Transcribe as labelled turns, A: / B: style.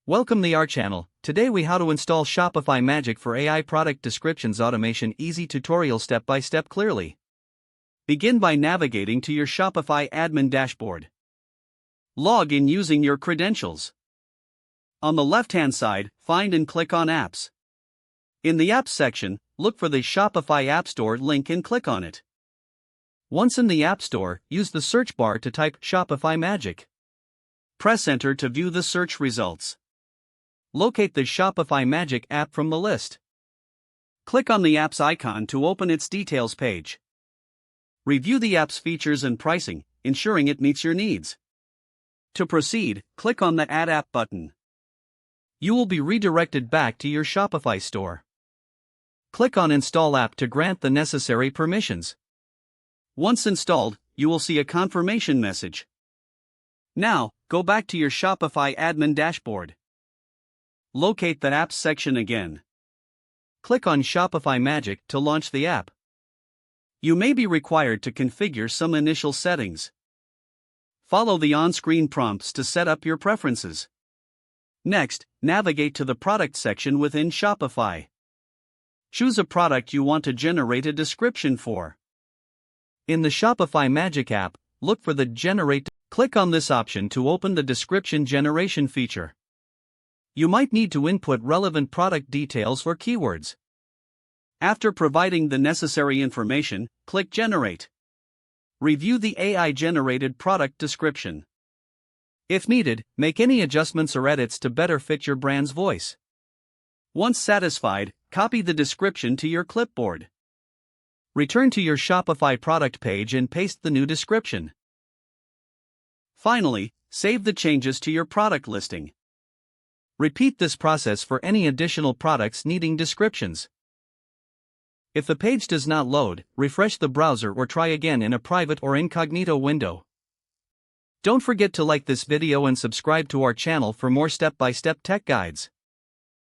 A: Welcome to our channel. Today we how to install Shopify Magic for AI product descriptions automation easy tutorial step by step clearly. Begin by navigating to your Shopify admin dashboard. Log in using your credentials. On the left hand side, find and click on Apps. In the Apps section, look for the Shopify App Store link and click on it. Once in the App Store, use the search bar to type Shopify Magic. Press Enter to view the search results. Locate the Shopify Magic app from the list. Click on the app's icon to open its details page. Review the app's features and pricing, ensuring it meets your needs. To proceed, click on the Add App button. You will be redirected back to your Shopify store. Click on Install App to grant the necessary permissions. Once installed, you will see a confirmation message. Now, go back to your Shopify admin dashboard. Locate the Apps section again. Click on Shopify Magic to launch the app. You may be required to configure some initial settings. Follow the on-screen prompts to set up your preferences. Next, navigate to the Product section within Shopify. Choose a product you want to generate a description for. In the Shopify Magic app, look for the Generate. Click on this option to open the description generation feature. You might need to input relevant product details or keywords. After providing the necessary information, click Generate. Review the AI-generated product description. If needed, make any adjustments or edits to better fit your brand's voice. Once satisfied, copy the description to your clipboard. Return to your Shopify product page and paste the new description. Finally, save the changes to your product listing. Repeat this process for any additional products needing descriptions. If the page does not load, refresh the browser or try again in a private or incognito window. Don't forget to like this video and subscribe to our channel for more step-by-step tech guides.